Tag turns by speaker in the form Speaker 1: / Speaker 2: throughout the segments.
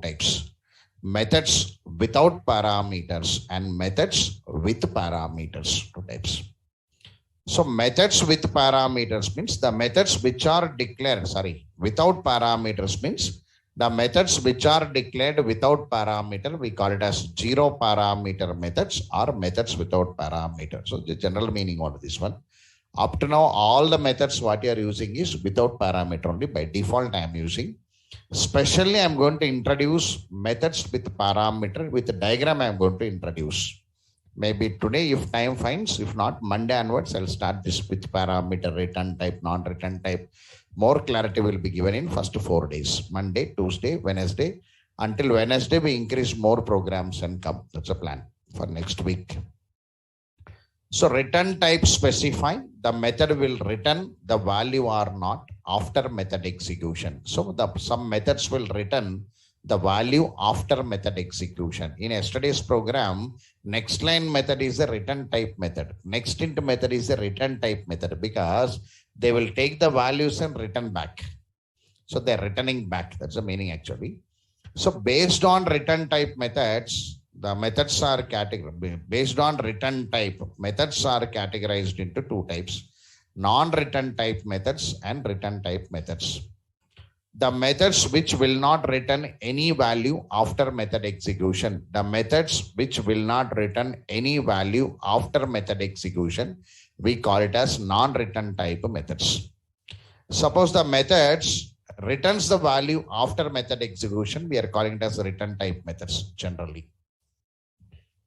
Speaker 1: two types. Methods without parameters and methods with parameters, two types. So methods with parameters means the methods which are declared, without parameters means the methods which are declared without parameter, we call it as zero parameter methods or methods without parameter. So the general meaning of this one. Up to now, all the methods what you are using is without parameter only. By default, I am using. Especially, I am going to introduce methods with parameter. With the diagram, I am going to introduce. Maybe today, if time finds, if not, Monday onwards, I'll start this with parameter, return type, non-return type. More clarity will be given in first 4 days. Monday, Tuesday, Wednesday. Until Wednesday, we increase more programs and come. That's a plan for next week. So return type specify the method will return the value or not after method execution. So some methods will return the value after method execution. In yesterday's program, next line method is a return type method. Next int method is a return type method because they will take the values and return back. So they're returning back. That's the meaning actually. So based on return type methods, the methods are categorized based on return type. Methods are categorized into two types: non-return type methods and return type methods. The methods which will not return any value after method execution. The methods which will not return any value after method execution, we call it as non-return type methods. Suppose the methods returns the value after method execution, we are calling it as return type methods generally.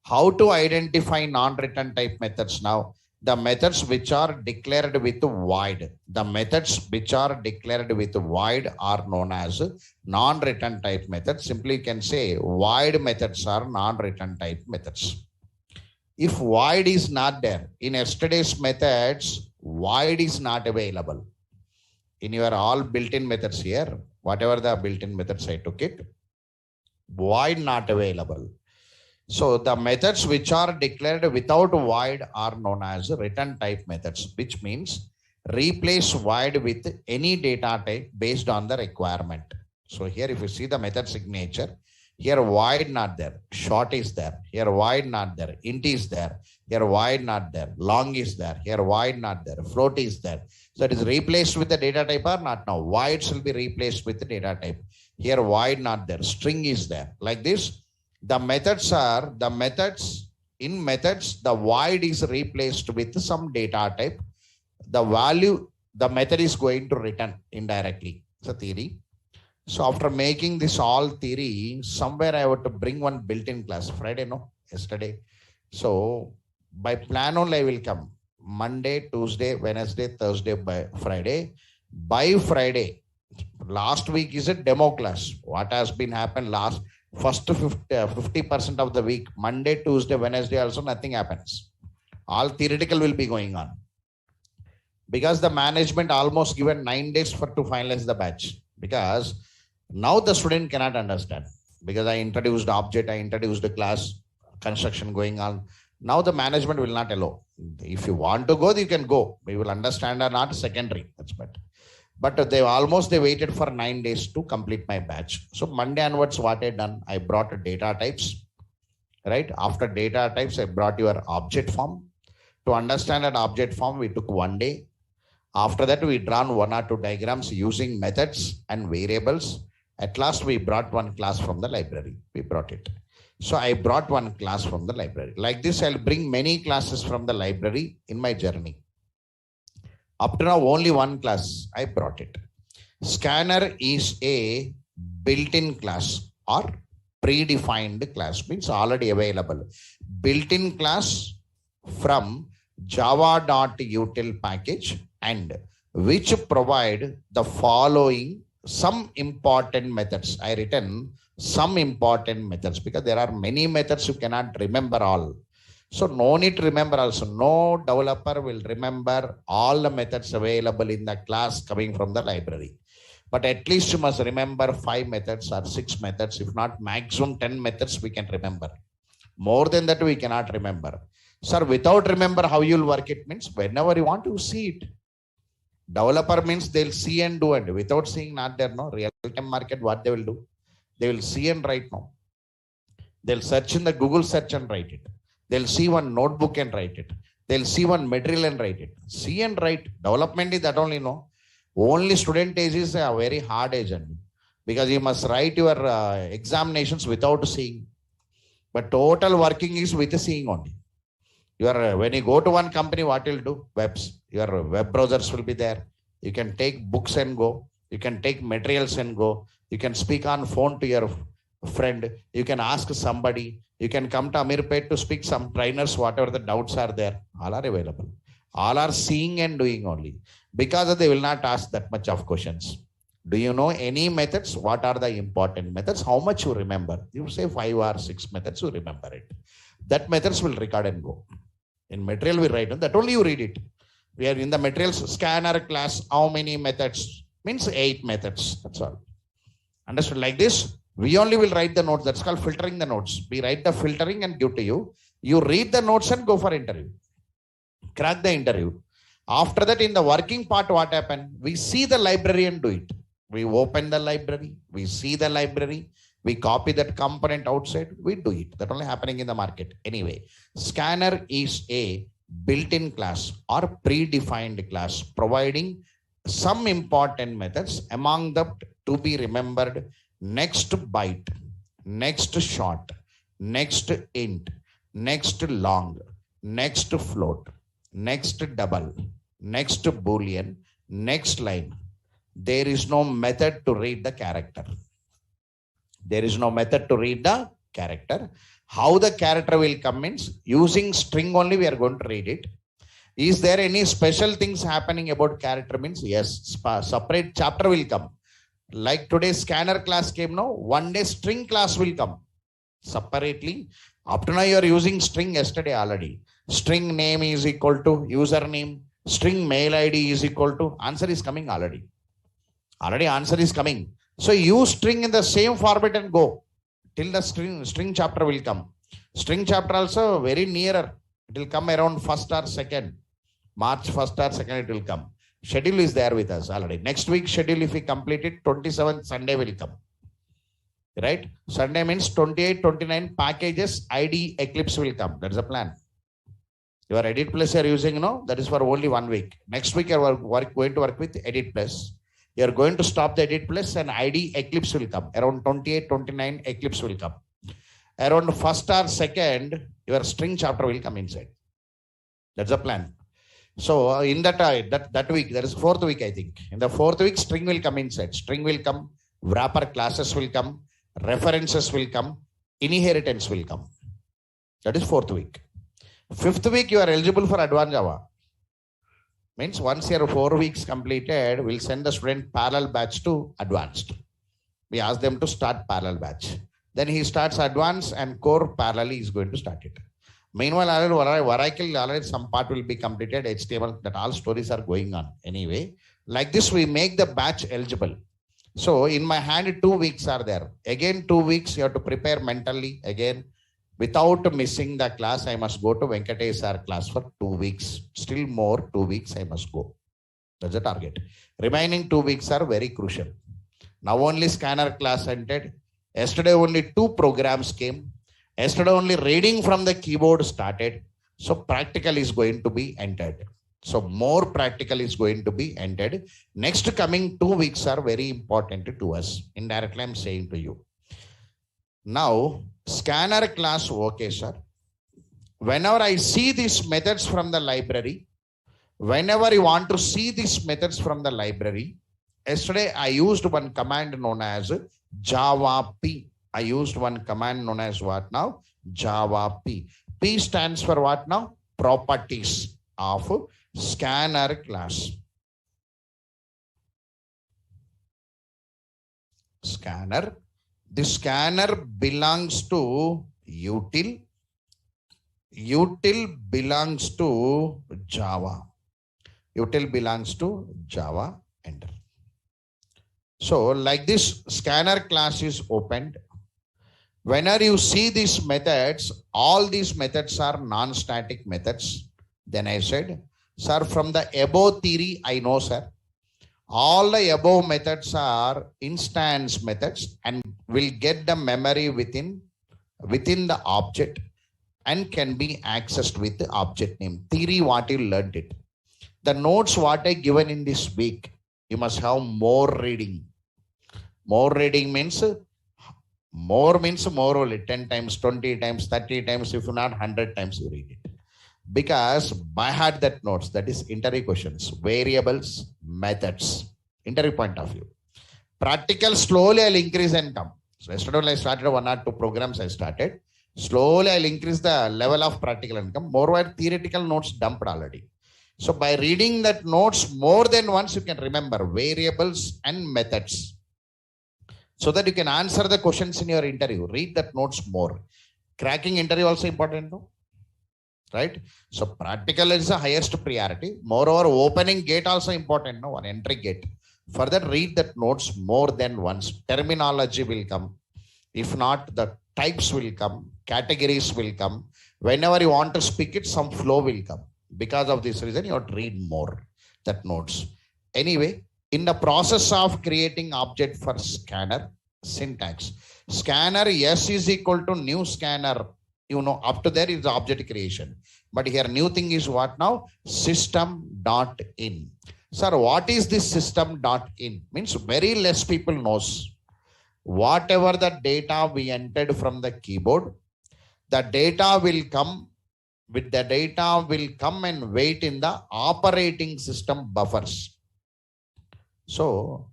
Speaker 1: How to identify non-return type methods now? The methods which are declared with void. The methods which are declared with void are known as non-return type methods. Simply you can say void methods are non-return type methods. If void is not there, in yesterday's methods, void is not available. In your all built-in methods here, whatever the built-in methods I took it, void not available. So the methods which are declared without void are known as return type methods, which means replace void with any data type based on the requirement. So here if you see the method signature, here void not there, short is there, here void not there, int is there, here void not there, long is there, here void not there, float is there. So it is replaced with the data type or not now. Voids will be replaced with the data type. Here void not there, string is there. Like this. The methods are, in methods, the void is replaced with some data type. The value, the method is going to return indirectly. It's a theory. So after making this all theory, somewhere I have to bring one built-in class. Friday, no, yesterday. So by plan only I will come. Monday, Tuesday, Wednesday, Thursday, by Friday. By Friday, last week is a demo class. What has been happened last first 50% of the week, Monday, Tuesday, Wednesday also nothing happens. All theoretical will be going on. Because the management almost given 9 days to finalize the batch. Because now the student cannot understand. Because I introduced object, I introduced the class, construction going on. Now the management will not allow. If you want to go, you can go. We will understand or not, secondary. That's better. But they waited for 9 days to complete my batch. So Monday onwards, what I done, I brought data types, right? After data types, I brought your object form. To understand an object form, we took 1 day. After that, we drawn 1 or 2 diagrams using methods and variables. At last, we brought one class from the library. We brought it. So I brought one class from the library. Like this, I'll bring many classes from the library in my journey. Up to now, only one class I brought it. Scanner is a built-in class or predefined class, means already available. Built-in class from java.util package and which provide the following some important methods. I written some important methods because there are many methods you cannot remember all. So no need to remember also. No developer will remember all the methods available in the class coming from the library. But at least you must remember 5 methods or 6 methods. If not maximum 10 methods we can remember. More than that we cannot remember. Sir, without remember how you'll work it means whenever you want to see it. Developer means they'll see and do, and without seeing not there, no real-time market what they will do. They will see and write now. They'll search in the Google search and write it. They'll see one notebook and write it. They'll see one material and write it. See and write. Development is that only, no. Only student age is a very hard age, because you must write your examinations without seeing. But total working is with seeing only. When you go to one company, what you'll do? Webs. Your web browsers will be there. You can take books and go. You can take materials and go. You can speak on phone to your friend. You can ask somebody. You can come to Amirpet to speak some trainers, whatever the doubts are there. All are available. All are seeing and doing only. Because they will not ask that much of questions. Do you know any methods? What are the important methods? How much you remember? You say 5 or 6 methods, you remember it. That methods will record and go. In material we write, that only you read it. We are in the materials scanner class, how many methods? Means 8 methods, that's all. Understood? Like this, we only will write the notes. That's called filtering the notes. We write the filtering and give to you. You read the notes and go for interview. Crack the interview. After that, in the working part, what happened? We see the library and do it. We open the library, we see the library, we copy that component outside, we do it. That only happening in the market. Anyway, scanner is a built-in class or predefined class, providing some important methods among them to be remembered: next byte, next short, next int, next long, next float, next double, next boolean, next line. There is no method to read the character. There is no method to read the character. How the character will come means using string only we are going to read it. Is there any special things happening about character means? Yes, separate chapter will come. Like today's scanner class came now, one day string class will come separately. Up to now you are using string yesterday already. String name is equal to username. String mail ID is equal to, answer is coming already. Already answer is coming. So use string in the same format and go till the string chapter will come. String chapter also very nearer. It will come around 1st or 2nd. March 1st or 2nd it will come. Schedule is there with us already. Next week schedule, if we complete it, 27th Sunday will come. Right? Sunday means 28, 29 packages, ID Eclipse will come. That's the plan. Your Edit Plus you are using, no? That is for only 1 week. Next week you are going to work with Edit Plus. You are going to stop the Edit Plus and ID Eclipse will come. Around 28, 29 Eclipse will come. Around 1st or 2nd, your string chapter will come inside. That's the plan. So in that week, that is 4th week, I think. In the 4th week, string will come inside. String will come, wrapper classes will come, references will come, inheritance will come. That is 4th week. 5th week, you are eligible for Advanced Java. Means once your 4 weeks completed, we'll send the student parallel batch to advanced. We ask them to start parallel batch. Then he starts advanced and core parallelly is going to start it. Meanwhile, Oracle already some part will be completed, HTML, that all stories are going on. Anyway, like this, we make the batch eligible. So in my hand, 2 weeks are there. Again, 2 weeks, you have to prepare mentally again. Without missing the class, I must go to Venkatesh sir class for 2 weeks. Still more, 2 weeks I must go. That's the target. Remaining 2 weeks are very crucial. Now only scanner class ended. Yesterday only 2 programs came. Yesterday only reading from the keyboard started. So practical is going to be entered. So more practical is going to be entered. Next coming 2 weeks are very important to us. Indirectly I'm saying to you. Now, scanner class, okay, sir. Whenever I see these methods from the library, whenever you want to see these methods from the library, yesterday I used one command known as Java P. I used one command known as what now? Java P. P stands for what now? Properties of scanner class. Scanner. The scanner belongs to util. Util belongs to Java. Util belongs to Java. Enter. So like this, scanner class is opened. Whenever you see these methods, all these methods are non-static methods. Then I said, sir, from the above theory, I know, sir. All the above methods are instance methods and will get the memory within the object and can be accessed with the object name. Theory what you learned it. The notes what I given in this week, you must have more reading. More reading means more only 10 times, 20 times, 30 times, if not 100 times you read it. Because by heart that notes, that is interview questions, variables, methods, interview point of view. Practical slowly I'll increase and come. So yesterday when I started 1 or 2 programs I started. Slowly I'll increase the level of practical income. Moreover, theoretical notes dumped already. So by reading that notes more than once, you can remember variables and methods, so that you can answer the questions in your interview. Read that notes more. Cracking interview also important, no? Right? So practical is the highest priority. Moreover, opening gate also important, no? One entry gate. Further, read that notes more than once. Terminology will come. If not, the types will come, categories will come. Whenever you want to speak it, some flow will come. Because of this reason, you have to read more that notes. Anyway, in the process of creating object for scanner, syntax. Scanner S is equal to new scanner. You know, up to there is the object creation. But here new thing is what now? System.in. Sir, what is this system.in? Means very less people knows. Whatever the data we entered from the keyboard, the data will come and wait in the operating system buffers. So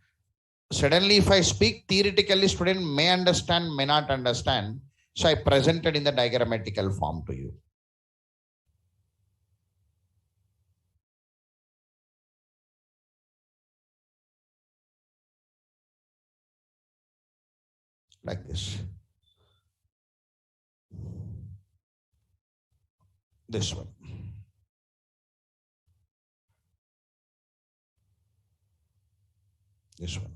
Speaker 1: suddenly if I speak theoretically, student may understand, may not understand. So I presented in the diagrammatical form to you. Like this. This one. This one.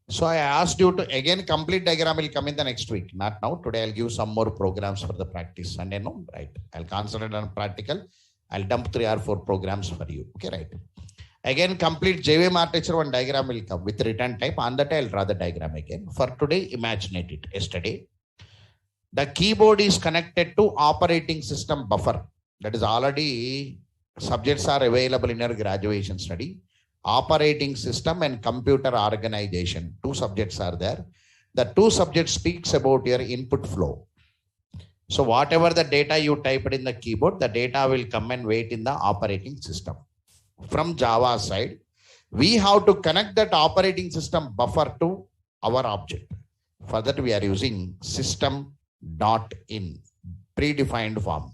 Speaker 1: So I asked you to again complete diagram will come in the next week. Not now. Today I'll give some more programs for the practice. Sunday, no, right? I'll concentrate on practical. I'll dump 3 or 4 programs for you. Okay, right? Again, complete JVM architecture one diagram will come with return type. On that I'll draw the diagram again. For today, imagine it. Yesterday, the keyboard is connected to operating system buffer. That is already subjects are available in your graduation study. Operating system and computer organization. 2 subjects are there. The 2 subjects speaks about your input flow. So whatever the data you typed in the keyboard, the data will come and wait in the operating system. From Java side, we have to connect that operating system buffer to our object. For that we are using system.in, predefined form.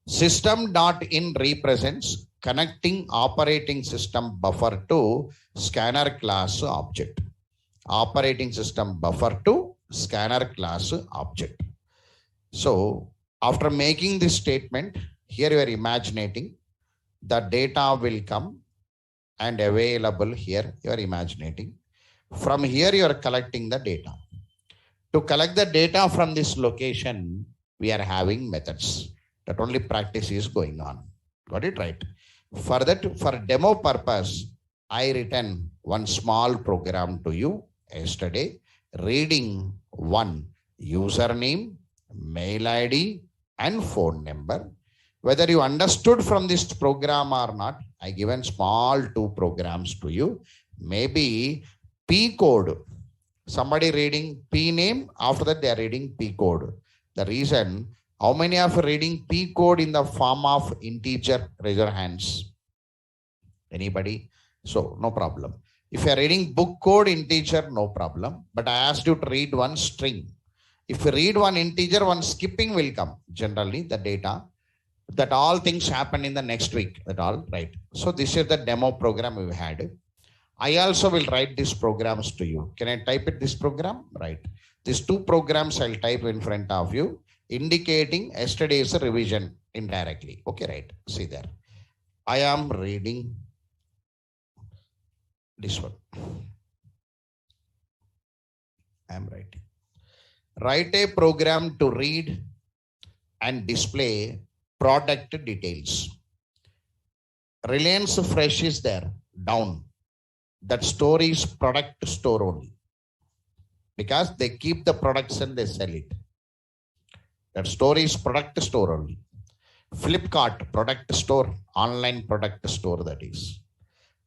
Speaker 1: System.in represents connecting operating system buffer to scanner class object. Operating system buffer to scanner class object. So after making this statement, here you are imagining the data will come and available here. You are imagining. From here you are collecting the data. To collect the data from this location, we are having methods. That only practice is going on. Got it right? For that, for demo purpose, I written one small program to you yesterday, reading one username, mail ID, and phone number. Whether you understood from this program or not, I given small 2 programs to you. Maybe P code. Somebody reading P name, after that they are reading P code. The reason, how many are reading P code in the form of integer? Raise your hands. Anybody? So no problem. If you are reading book code integer, no problem. But I asked you to read one string. If you read one integer, one skipping will come. Generally the data. That all things happen in the next week. That all right. So this is the demo program we had. I also will write these programs to you. Can I type it this program? Right. These 2 programs I'll type in front of you, indicating yesterday's revision indirectly. Okay, right. See there. I am reading this one. I am writing. Write a program to read and display product details. Reliance Fresh is there, down. that store is product store only, because they keep the products and they sell it. That store is product store only. Flipkart, product store, online product store, that is.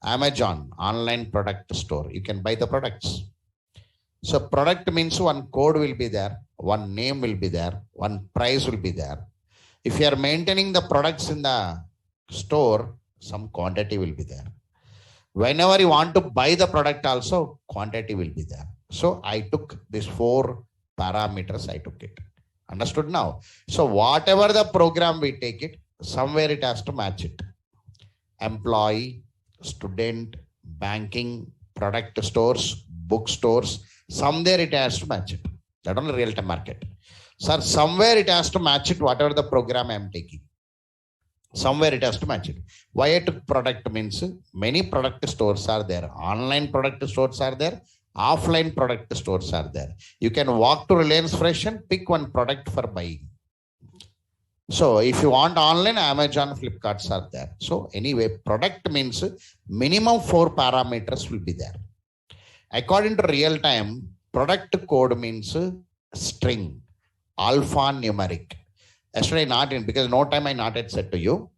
Speaker 1: Amazon, online product store. You can buy the products. So product means one code will be there, one name will be there, one price will be there. If you are maintaining the products in the store, some quantity will be there. Whenever you want to buy the product also, quantity will be there. So I took these 4 parameters, I took it. Understood now? So whatever the program we take it, somewhere it has to match it. Employee, student, banking, product stores, bookstores, somewhere it has to match it. That only real-time market. Sir, somewhere it has to match it, whatever the program I am taking. Somewhere it has to match it. Why I took product means many product stores are there. Online product stores are there. Offline product stores are there. You can walk to Reliance Fresh and pick one product for buying. So if you want online, Amazon, Flipkarts are there. So anyway, product means minimum 4 parameters will be there. According to real time, product code means string, alphanumeric. Yesterday not in, because no time I not yet said to you.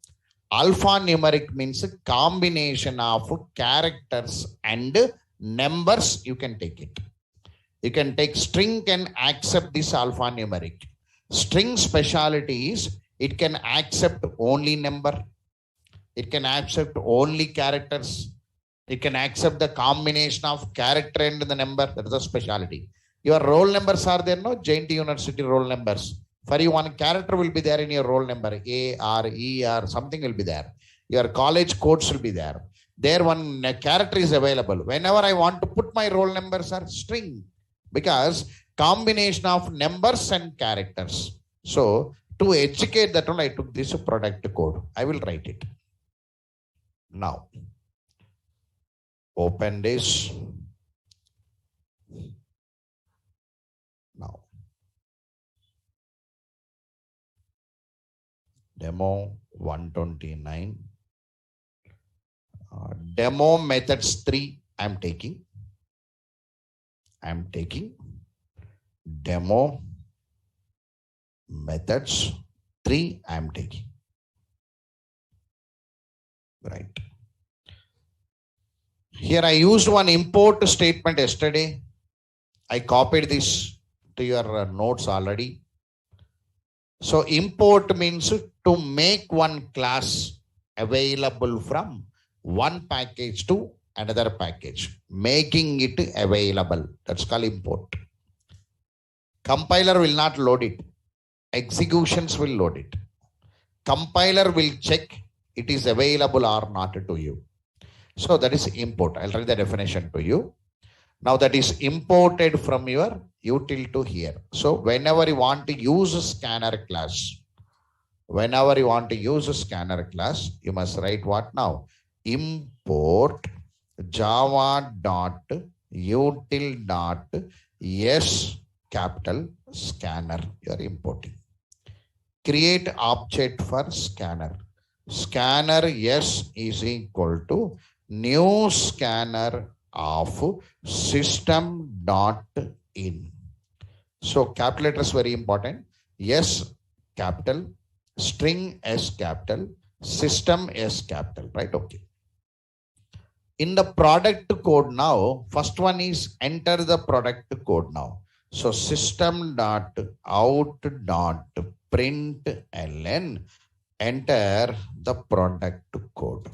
Speaker 1: Alphanumeric means a combination of characters and numbers. You can take it. You can take string, can accept this alphanumeric. String speciality is it can accept only number. It can accept only characters. It can accept the combination of character and the number. That is a specialty. Your roll numbers are there, no? JNT University roll numbers. For you, one character will be there in your roll number. A, R, E, R, something will be there. Your college codes will be there. There one character is available. Whenever I want to put my roll numbers are string. Because combination of numbers and characters. So, to educate that one, I took this product code. I will write it. Now, open this. Now, demo 129. Demo methods 3 I am taking. Demo methods 3 I am taking. Right. Here I used one import statement yesterday. I copied this to your notes already. So import means to make one class available from one package to another package, making it available. That's called import. Compiler will not load it. Executions will load it. Compiler will check it is available or not to you. So that is import. I'll write the definition to you. Now that is imported from your util to here. So whenever you want to use a scanner class, you must write what now? Import java.util.s capital scanner. You are importing. Create object for scanner. Scanner S is equal to new scanner of system.in. So capital letters very important. S capital, string S capital, system S capital, right? Okay. In the product code now, first one is enter the product code now. So system.out.println, enter the product code.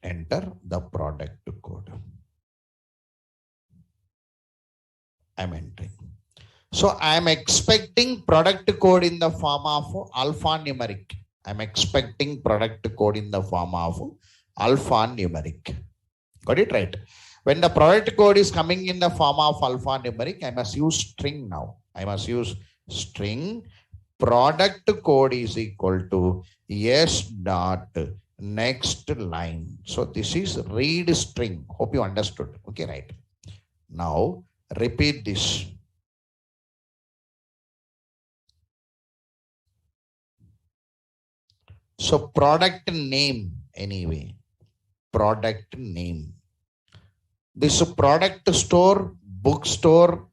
Speaker 1: Enter the product code. I'm entering. So I'm expecting product code in the form of alphanumeric. I'm expecting product code in the form of alphanumeric. Got it right? When the product code is coming in the form of alphanumeric, I must use string now. I must use string. Product code is equal to s dot next line. So this is read string. Hope you understood. Okay, right. Now repeat this. So product name anyway. Product name. This product store, bookstore,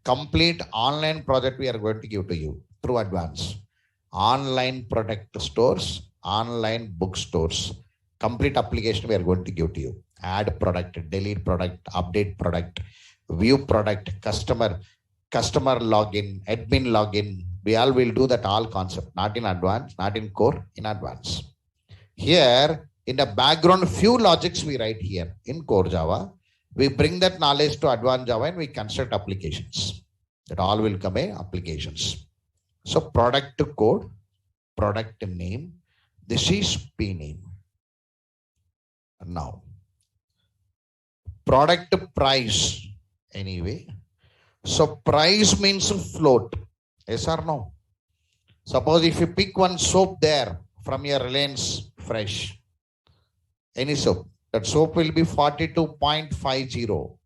Speaker 1: complete online project we are going to give to you through advance. Online product stores, online bookstores, complete application we are going to give to you. Add product, delete product, update product, view product, customer login, admin login. We all will do that all concept, not in advance, not in core, in advance. Here, in the background, few logics we write here in core Java. We bring that knowledge to advanced Java and we construct applications. That all will come in applications. So product code, product name. This is P name. Now, product price. Anyway, so price means float. Yes or no? Suppose if you pick one soap there from your Reliance Fresh, any soap, that soap will be 42.50,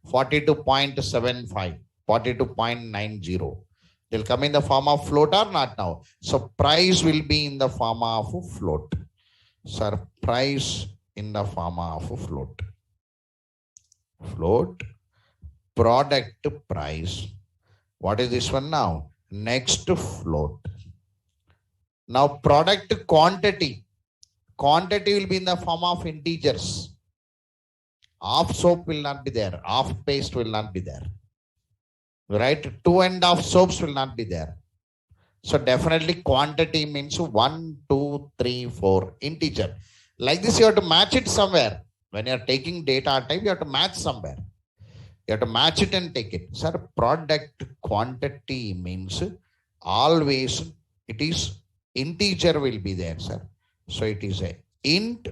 Speaker 1: 42.75, 42.90. They'll come in the form of float or not now. So price will be in the form of float. Sir, price in the form of float. Float, product price. What is this one now? Next float. Now product quantity. Quantity will be in the form of integers. Half soap will not be there. Half paste will not be there. Right? 2.5 soaps will not be there. So definitely quantity means 1, 2, 3, 4 integer. Like this, you have to match it somewhere. When you are taking data type, you have to match somewhere. You have to match it and take it. Sir, product quantity means always it is integer will be there, sir. So it is a int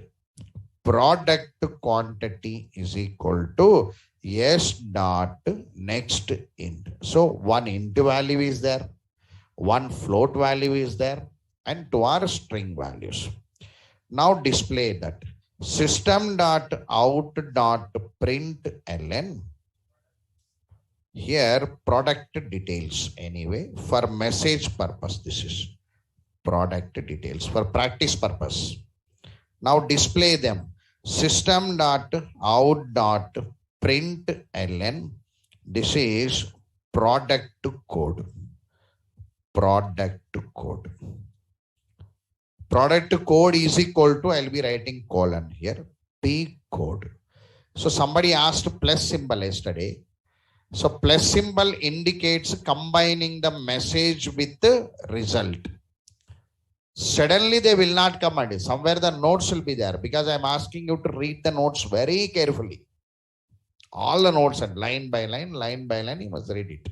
Speaker 1: product quantity is equal to s dot next int. So one int value is there, one float value is there, and two are string values. Now display that system dot out dot println. Here product details anyway for message purpose. This is product details for practice purpose. Now display them. System dot out dot println. This is product code. Product code. Product code is equal to, I'll be writing colon here, P code. So somebody asked plus symbol yesterday. So plus symbol indicates combining the message with the result. Suddenly they will not come and somewhere the notes will be there because I'm asking you to read the notes very carefully. All the notes and line by line, you must read it.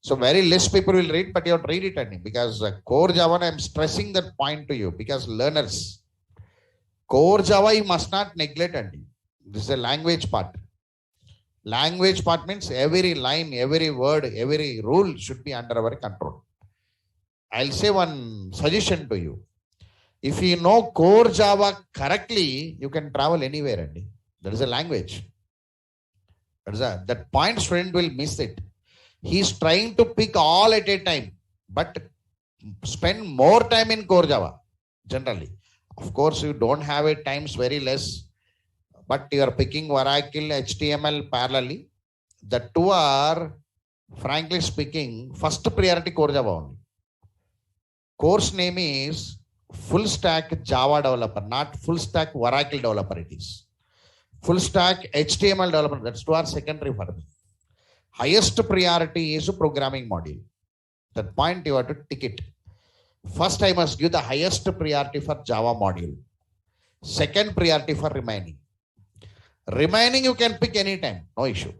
Speaker 1: So very less people will read, but you have to read it only because core Java, I'm stressing that point to you because learners, core Java you must not neglect only. This is a language part. Language part means every line, every word, every rule should be under our control. I'll say one suggestion to you. If you know core Java correctly, you can travel anywhere. Andy. That is a language. That point student will miss it. He's trying to pick all at a time, but spend more time in core Java generally. Of course, you don't have a times very less, but you are picking Oracle, HTML parallelly. The two are, frankly speaking, first priority core Java only. Course name is full stack Java developer, not full stack Oracle developer. It is full stack HTML developer. That's two are secondary for me. Highest priority is programming module. That point you have to tick it. First, I must give the highest priority for Java module. Second priority for remaining. Remaining you can pick anytime, no issue.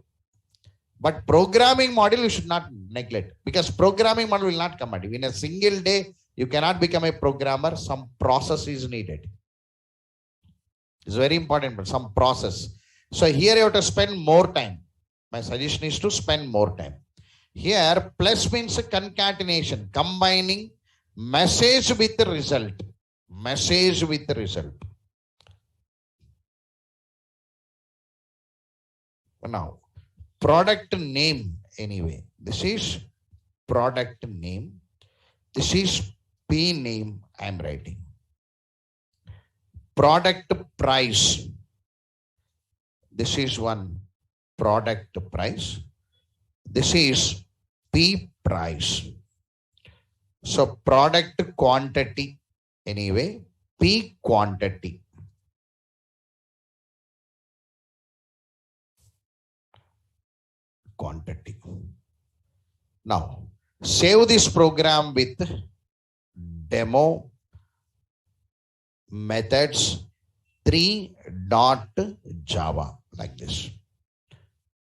Speaker 1: But programming module you should not neglect because programming module will not come at you. In a single day, you cannot become a programmer. Some process is needed. It's very important, but some process. So here you have to spend more time. My suggestion is to spend more time. Here, plus means concatenation, combining message with the result. Message with the result. Now, product name anyway. This is product name. This is P name I am writing. Product price. This is one product price. This is P price. So product quantity anyway, P quantity. Quantity. Now save this program with demo methods 3.java like this.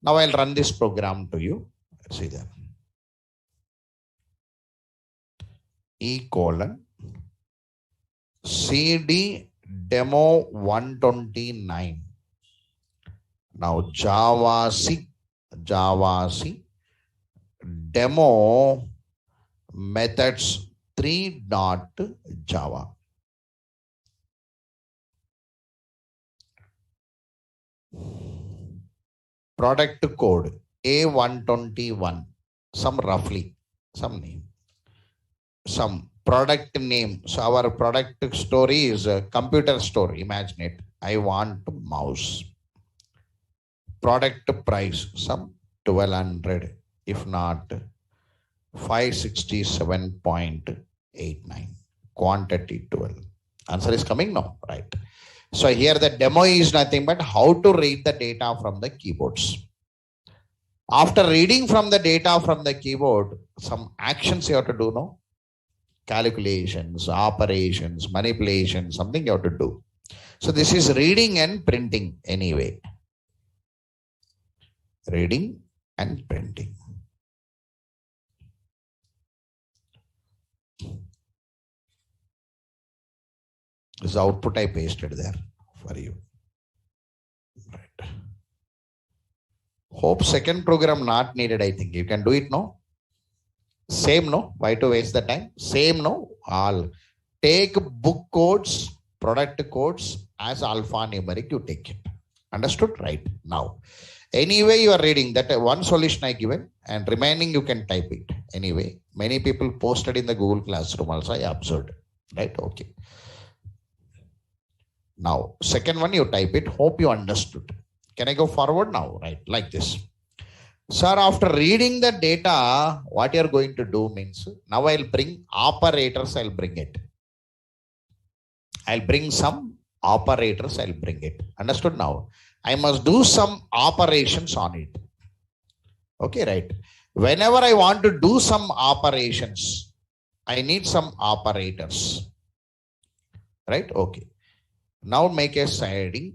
Speaker 1: Now I'll run this program to you. Let's see there. cd demo 129. Now javac demo methods 3.java. Product code A121, some roughly, some name, some product name. So our product story is a computer store. Imagine it. I want mouse. Product price, some 1200, if not 567.89. Quantity 12. Answer is coming now, right? So here the demo is nothing but how to read the data from the keyboards. After reading from the data from the keyboard, some actions you have to do now. Calculations, operations, manipulations, something you have to do. So this is reading and printing anyway. Reading and printing. This output I pasted there for you. Right. Hope second program not needed, I think. You can do it, no? Same, no? Why to waste the time? Same, no? All. Take book codes, product codes as alphanumeric, you take it. Understood? Right. Now, anyway, you are reading that one solution I given and remaining you can type it. Anyway, many people posted in the Google Classroom also, I observed. Right? Okay. Now, second one, you type it. Hope you understood. Can I go forward now? Right, like this. Sir, after reading the data, what you're going to do means, now I'll bring operators, I'll bring it. I'll bring some operators, I'll bring it. Understood now? I must do some operations on it. Okay, right. Whenever I want to do some operations, I need some operators. Right? Okay. Now make a siding.